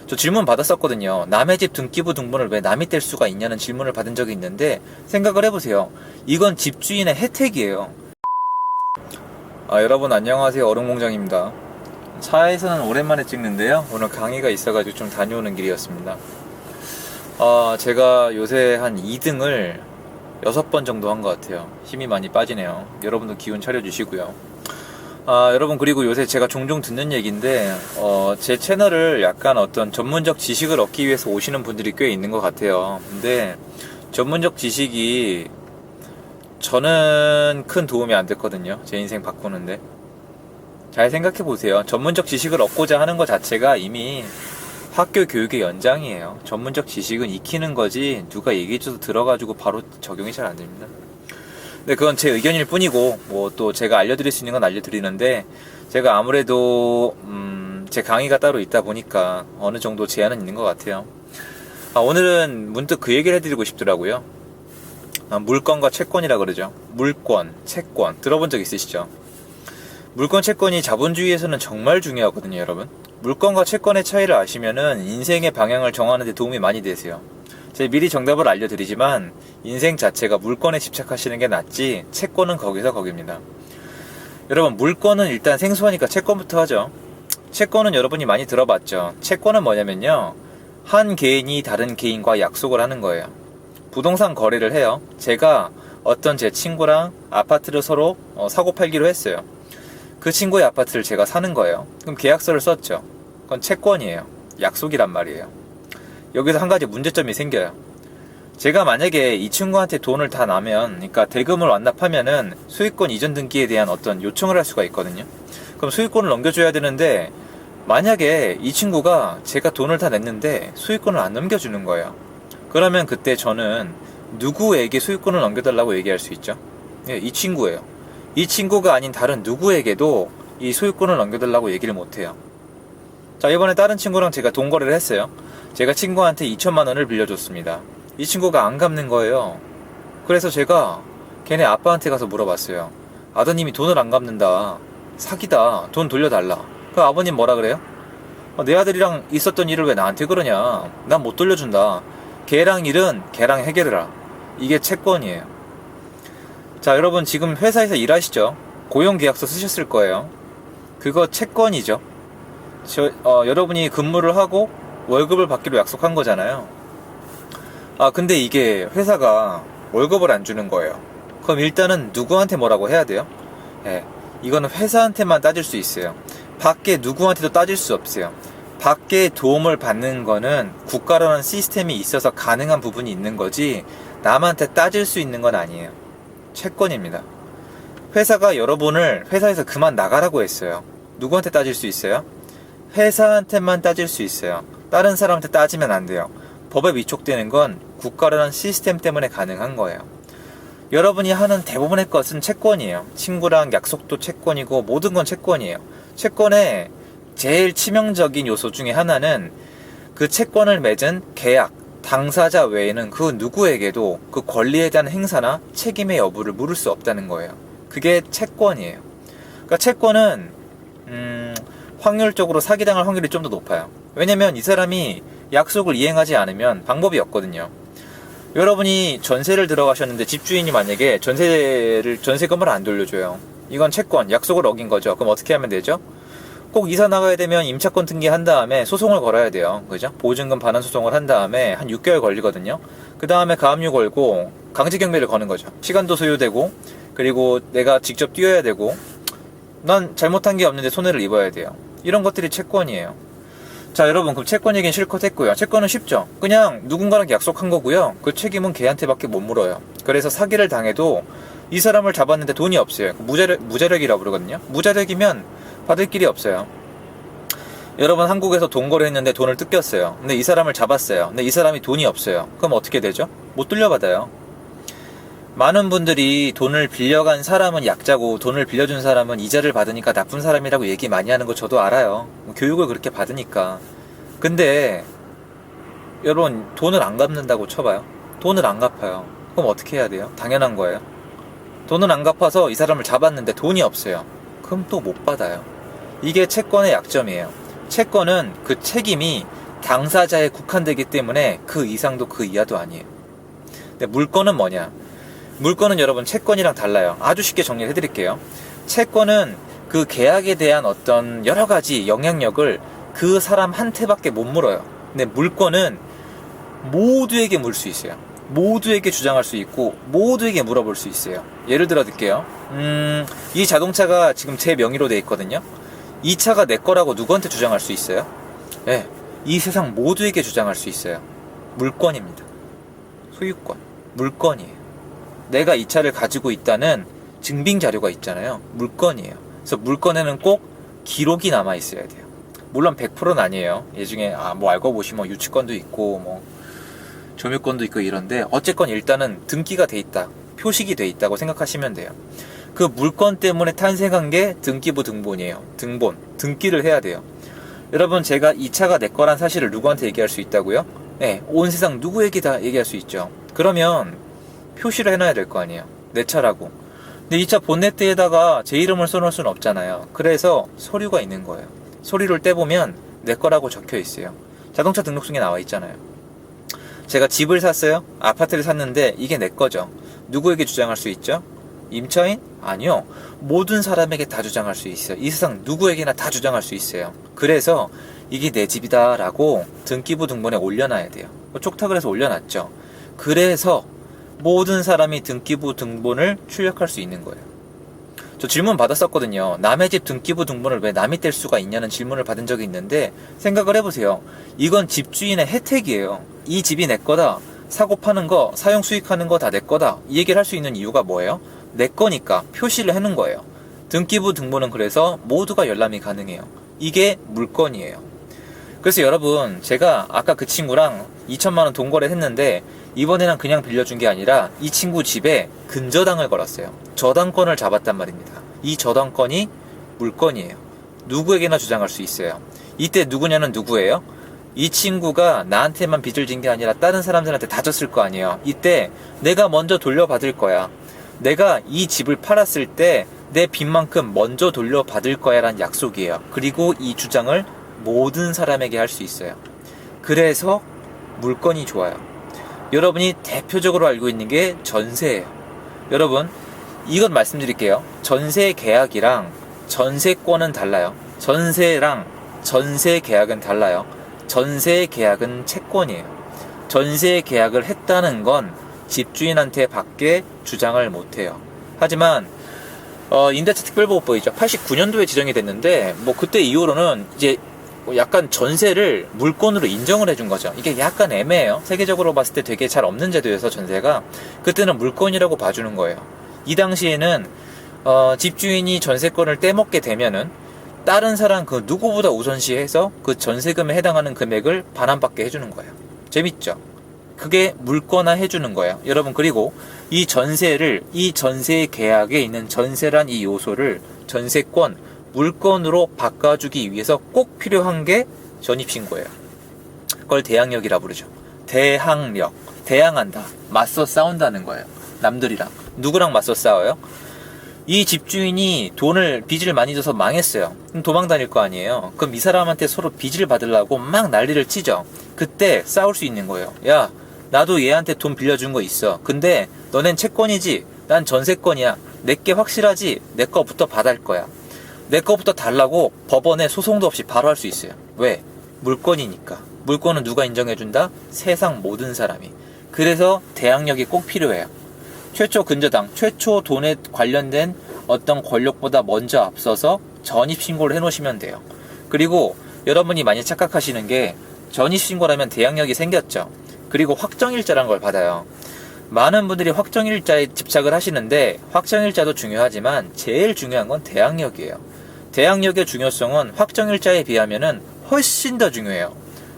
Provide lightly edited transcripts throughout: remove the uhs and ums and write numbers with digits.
저 질문 받았었거든요. 남의 집 등기부 등본을 왜 남이 뗄 수가 있냐는 질문을 받은 적이 있는데, 생각을 해보세요. 이건 집주인의 혜택이에요. 여러분 안녕하세요. 얼음공장입니다. 차에서는 오랜만에 찍는데요. 오늘 강의가 있어가지고 좀 다녀오는 길이었습니다. 제가 요새 한 2등을 6번 정도 한 것 같아요. 힘이 많이 빠지네요. 여러분도 기운 차려주시고요. 여러분, 그리고 요새 제가 종종 듣는 얘기인데, 제 채널을 약간 어떤 전문적 지식을 얻기 위해서 오시는 분들이 꽤 있는 것 같아요. 근데 전문적 지식이 저는 큰 도움이 안 됐거든요. 제 인생 바꾸는데. 잘 생각해 보세요. 전문적 지식을 얻고자 하는 것 자체가 이미 학교 교육의 연장이에요. 전문적 지식은 익히는 거지 누가 얘기해줘도 들어가지고 바로 적용이 잘 안 됩니다. 근데 그건 제 의견일 뿐이고, 뭐 또 제가 알려드릴 수 있는 건 알려드리는데, 제가 아무래도 제 강의가 따로 있다 보니까 어느 정도 제한은 있는 것 같아요. 오늘은 문득 그 얘기를 해드리고 싶더라고요. 물권과 채권이라 그러죠. 물권, 채권 들어본 적 있으시죠? 물권, 채권이 자본주의에서는 정말 중요하거든요, 여러분. 물권과 채권의 차이를 아시면은 인생의 방향을 정하는 데 도움이 많이 되세요. 제가 미리 정답을 알려드리지만 인생 자체가 물권에 집착하시는 게 낫지 채권은 거기서 거깁니다. 여러분, 물권은 일단 생소하니까 채권부터 하죠. 채권은 여러분이 많이 들어봤죠. 채권은 뭐냐면요, 한 개인이 다른 개인과 약속을 하는 거예요. 부동산 거래를 해요. 제가 어떤 제 친구랑 아파트를 서로 사고 팔기로 했어요. 그 친구의 아파트를 제가 사는 거예요. 그럼 계약서를 썼죠. 그건 채권이에요. 약속이란 말이에요. 여기서 한 가지 문제점이 생겨요. 제가 만약에 이 친구한테 돈을 다 나면, 그러니까 대금을 완납하면은 소유권 이전 등기에 대한 어떤 요청을 할 수가 있거든요. 그럼 소유권을 넘겨줘야 되는데, 만약에 이 친구가 제가 돈을 다 냈는데 소유권을 안 넘겨주는 거예요. 그러면 그때 저는 누구에게 소유권을 넘겨달라고 얘기할 수 있죠? 예, 이 친구예요. 이 친구가 아닌 다른 누구에게도 이 소유권을 넘겨달라고 얘기를 못해요. 자, 이번에 다른 친구랑 제가 돈 거래를 했어요. 제가 친구한테 2천만 원을 빌려줬습니다. 이 친구가 안 갚는 거예요. 그래서 제가 걔네 아빠한테 가서 물어봤어요. 아드님이 돈을 안 갚는다. 사기다. 돈 돌려달라. 그 아버님 뭐라 그래요? 내 아들이랑 있었던 일을 왜 나한테 그러냐. 난 못 돌려준다. 걔랑 일은 걔랑 해결해라. 이게 채권이에요. 자, 여러분 지금 회사에서 일하시죠? 고용계약서 쓰셨을 거예요. 그거 채권이죠. 여러분이 근무를 하고 월급을 받기로 약속한 거잖아요. 근데 이게 회사가 월급을 안 주는 거예요. 그럼 일단은 누구한테 뭐라고 해야 돼요? 이거는 회사한테만 따질 수 있어요. 밖에 누구한테도 따질 수 없어요. 밖에 도움을 받는 거는 국가라는 시스템이 있어서 가능한 부분이 있는 거지 남한테 따질 수 있는 건 아니에요. 채권입니다. 회사가 여러분을 회사에서 그만 나가라고 했어요. 누구한테 따질 수 있어요? 회사한테만 따질 수 있어요. 다른 사람한테 따지면 안 돼요. 법에 위촉되는 건 국가라는 시스템 때문에 가능한 거예요. 여러분이 하는 대부분의 것은 채권이에요. 친구랑 약속도 채권이고 모든 건 채권이에요. 채권의 제일 치명적인 요소 중에 하나는 그 채권을 맺은 계약, 당사자 외에는 그 누구에게도 그 권리에 대한 행사나 책임의 여부를 물을 수 없다는 거예요. 그게 채권이에요. 그러니까 채권은 확률적으로 사기당할 확률이 좀 더 높아요. 왜냐면 이 사람이 약속을 이행하지 않으면 방법이 없거든요. 여러분이 전세를 들어가셨는데 집주인이 만약에 전세금을 안 돌려줘요. 이건 채권, 약속을 어긴 거죠. 그럼 어떻게 하면 되죠? 꼭 이사 나가야 되면 임차권 등기한 다음에 소송을 걸어야 돼요. 그죠? 보증금 반환 소송을 한 다음에 한 6개월 걸리거든요. 그 다음에 가압류 걸고 강제경매를 거는 거죠. 시간도 소요되고, 그리고 내가 직접 뛰어야 되고, 난 잘못한 게 없는데 손해를 입어야 돼요. 이런 것들이 채권이에요. 자, 여러분, 그럼 채권 얘기는 실컷 했고요. 채권은 쉽죠. 그냥 누군가랑 약속한 거고요. 그 책임은 걔한테밖에 못 물어요. 그래서 사기를 당해도 이 사람을 잡았는데 돈이 없어요. 무자력이라고 그러거든요. 무자력이면 받을 길이 없어요. 여러분, 한국에서 돈 거래했는데 돈을 뜯겼어요. 근데 이 사람을 잡았어요. 근데 이 사람이 돈이 없어요. 그럼 어떻게 되죠? 못 돌려받아요. 많은 분들이 돈을 빌려간 사람은 약자고 돈을 빌려준 사람은 이자를 받으니까 나쁜 사람이라고 얘기 많이 하는 거 저도 알아요. 교육을 그렇게 받으니까. 근데 여러분, 돈을 안 갚는다고 쳐봐요. 돈을 안 갚아요. 그럼 어떻게 해야 돼요? 당연한 거예요. 돈을 안 갚아서 이 사람을 잡았는데 돈이 없어요. 그럼 또 못 받아요. 이게 채권의 약점이에요. 채권은 그 책임이 당사자에 국한되기 때문에 그 이상도 그 이하도 아니에요. 근데 물권은 뭐냐? 물권은 여러분 채권이랑 달라요. 아주 쉽게 정리를 해드릴게요. 채권은 그 계약에 대한 어떤 여러 가지 영향력을 그 사람한테밖에 못 물어요. 근데 물권은 모두에게 물 수 있어요. 모두에게 주장할 수 있고 모두에게 물어볼 수 있어요. 예를 들어 드릴게요. 이 자동차가 지금 제 명의로 돼 있거든요. 이 차가 내 거라고 누구한테 주장할 수 있어요? 네, 이 세상 모두에게 주장할 수 있어요. 물권입니다. 소유권, 물권이에요. 내가 이 차를 가지고 있다는 증빙 자료가 있잖아요. 물권이에요. 그래서 물권에는 꼭 기록이 남아 있어야 돼요. 물론 100%는 아니에요. 예중에 뭐 알고 보시면 유치권도 있고 뭐 점유권도 있고 이런데 어쨌건 일단은 등기가 돼 있다, 표식이 돼 있다고 생각하시면 돼요. 그 물권 때문에 탄생한 게 등기부 등본이에요. 등본, 등기를 해야 돼요. 여러분, 제가 이 차가 내 거란 사실을 누구한테 얘기할 수 있다고요? 네, 온 세상 누구에게 다 얘기할 수 있죠. 그러면 표시를 해놔야 될 거 아니에요. 내 차라고. 근데 이 차 본네트에다가 제 이름을 써놓을 수는 없잖아요. 그래서 서류가 있는 거예요. 서류를 떼보면 내 거라고 적혀 있어요. 자동차 등록증에 나와 있잖아요. 제가 집을 샀어요. 아파트를 샀는데 이게 내 거죠. 누구에게 주장할 수 있죠? 임차인? 아니요. 모든 사람에게 다 주장할 수 있어요. 이 세상 누구에게나 다 주장할 수 있어요. 그래서 이게 내 집이다 라고 등기부 등본에 올려놔야 돼요. 촉탁을 해서 올려놨죠. 그래서 모든 사람이 등기부 등본을 출력할 수 있는 거예요. 저 질문 받았었거든요. 남의 집 등기부 등본을 왜 남이 뗄 수가 있냐는 질문을 받은 적이 있는데, 생각을 해보세요. 이건 집주인의 혜택이에요. 이 집이 내 거다. 사고 파는 거, 사용 수익하는 거 다 내 거다. 이 얘기를 할 수 있는 이유가 뭐예요? 내 거니까 표시를 해놓은 거예요. 등기부 등본은 그래서 모두가 열람이 가능해요. 이게 물건이에요. 그래서 여러분, 제가 아까 그 친구랑 2천만 원 돈 거래를 했는데 이번에는 그냥 빌려준 게 아니라 이 친구 집에 근저당을 걸었어요. 저당권을 잡았단 말입니다. 이 저당권이 물건이에요. 누구에게나 주장할 수 있어요. 이때 누구냐는 누구예요? 이 친구가 나한테만 빚을 진 게 아니라 다른 사람들한테 다 졌을 거 아니에요. 이때 내가 먼저 돌려받을 거야. 내가 이 집을 팔았을 때 내 빚만큼 먼저 돌려받을 거야 라는 약속이에요. 그리고 이 주장을 모든 사람에게 할 수 있어요. 그래서 물건이 좋아요. 여러분이 대표적으로 알고 있는 게 전세예요. 여러분, 이건 말씀드릴게요. 전세 계약이랑 전세권은 달라요. 전세랑 전세 계약은 달라요. 전세 계약은 채권이에요. 전세 계약을 했다는 건 집주인한테 밖에 주장을 못해요. 하지만 임대차 특별보호법이죠. 89년도에 지정이 됐는데 뭐 그때 이후로는 이제 약간 전세를 물권으로 인정을 해준 거죠. 이게 약간 애매해요. 세계적으로 봤을 때 되게 잘 없는 제도여서 전세가 그때는 물권이라고 봐주는 거예요. 이 당시에는 집주인이 전세권을 떼먹게 되면은 다른 사람 그 누구보다 우선시해서 그 전세금에 해당하는 금액을 반환받게 해주는 거예요. 재밌죠? 그게 물권화 해주는 거예요. 여러분, 그리고 이 전세를, 이 전세 계약에 있는 전세란 이 요소를 전세권, 물권으로 바꿔주기 위해서 꼭 필요한 게 전입신고예요. 그걸 대항력이라 부르죠. 대항력. 대항한다. 맞서 싸운다는 거예요. 남들이랑. 누구랑 맞서 싸워요? 이 집주인이 빚을 많이 져서 망했어요. 그럼 도망 다닐 거 아니에요. 그럼 이 사람한테 서로 빚을 받으려고 막 난리를 치죠. 그때 싸울 수 있는 거예요. 야, 나도 얘한테 돈 빌려준 거 있어. 근데 너넨 채권이지? 난 전세권이야. 내게 확실하지? 내 거부터 받을 거야. 내 거부터 달라고 법원에 소송도 없이 바로 할 수 있어요. 왜? 물권이니까. 물권은 누가 인정해준다? 세상 모든 사람이. 그래서 대항력이 꼭 필요해요. 최초 근저당, 최초 돈에 관련된 어떤 권력보다 먼저 앞서서 전입신고를 해놓으시면 돼요. 그리고 여러분이 많이 착각하시는 게 전입신고라면 대항력이 생겼죠. 그리고 확정일자라는 걸 받아요. 많은 분들이 확정일자에 집착을 하시는데 확정일자도 중요하지만 제일 중요한 건 대항력이에요. 대항력의 중요성은 확정일자에 비하면은 훨씬 더 중요해요.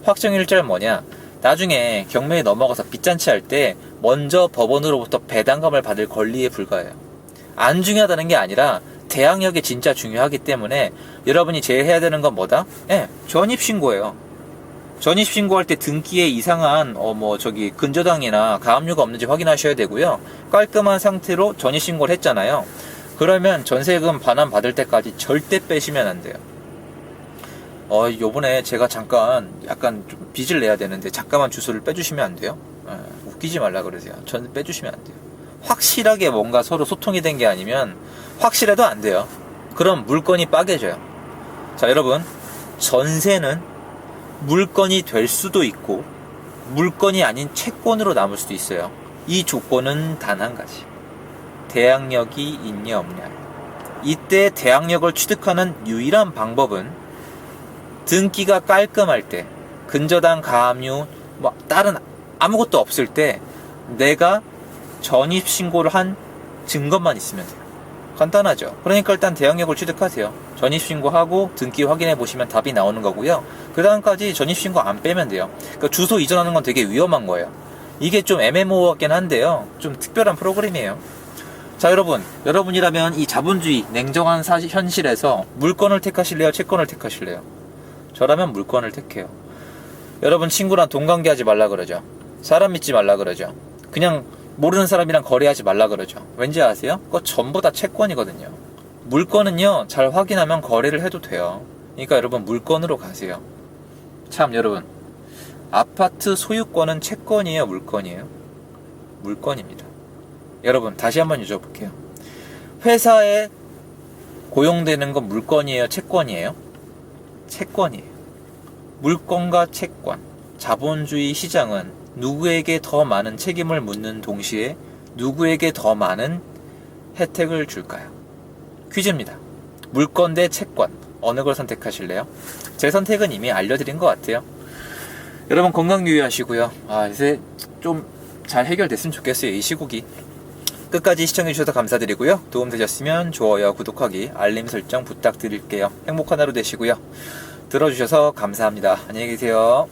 확정일자는 뭐냐? 나중에 경매에 넘어가서 빚잔치 할 때 먼저 법원으로부터 배당금을 받을 권리에 불과해요. 안 중요하다는 게 아니라 대항력이 진짜 중요하기 때문에 여러분이 제일 해야 되는 건 뭐다? 전입신고예요. 전입신고할 때 등기에 이상한 근저당이나 가압류가 없는지 확인하셔야 되고요. 깔끔한 상태로 전입신고를 했잖아요. 그러면 전세금 반환 받을 때까지 절대 빼시면 안 돼요. 요번에 제가 잠깐 약간 좀 빚을 내야 되는데 잠깐만 주소를 빼주시면 안 돼요? 웃기지 말라 그러세요. 전 빼주시면 안 돼요. 확실하게 뭔가 서로 소통이 된 게 아니면 확실해도 안 돼요. 그럼 물건이 빠개져요. 자, 여러분, 전세는 물건이 될 수도 있고 물건이 아닌 채권으로 남을 수도 있어요. 이 조건은 단 한 가지. 대항력이 있냐 없냐. 이때 대항력을 취득하는 유일한 방법은 등기가 깔끔할 때, 근저당 가압류, 뭐 다른 아무것도 없을 때 내가 전입신고를 한 증거만 있으면 돼요. 간단하죠. 그러니까 일단 대항력을 취득하세요. 전입신고하고 등기 확인해 보시면 답이 나오는 거고요. 그 다음까지 전입신고 안 빼면 돼요. 그러니까 주소 이전하는 건 되게 위험한 거예요. 이게 좀 애매모호하긴 한데요. 좀 특별한 프로그램이에요. 자, 여러분이라면 이 자본주의 냉정한 현실에서 물건을 택하실래요? 채권을 택하실래요? 저라면 물건을 택해요. 여러분 친구랑 돈 관계하지 말라 그러죠. 사람 믿지 말라 그러죠. 그냥 모르는 사람이랑 거래하지 말라 그러죠. 왠지 아세요? 그거 전부 다 채권이거든요. 물건은요, 잘 확인하면 거래를 해도 돼요. 그러니까 여러분 물건으로 가세요. 참 여러분, 아파트 소유권은 채권이에요, 물건이에요? 물건입니다. 여러분 다시 한번 여쭤볼게요. 회사에 고용되는 건 물건이에요, 채권이에요? 채권이에요. 물건과 채권, 자본주의 시장은 누구에게 더 많은 책임을 묻는 동시에 누구에게 더 많은 혜택을 줄까요? 퀴즈입니다. 물건 대 채권, 어느 걸 선택하실래요? 제 선택은 이미 알려드린 것 같아요. 여러분 건강 유의하시고요. 이제 좀 잘 해결됐으면 좋겠어요, 이 시국이. 끝까지 시청해주셔서 감사드리고요. 도움되셨으면 좋아요, 구독하기, 알림 설정 부탁드릴게요. 행복한 하루 되시고요. 들어주셔서 감사합니다. 안녕히 계세요.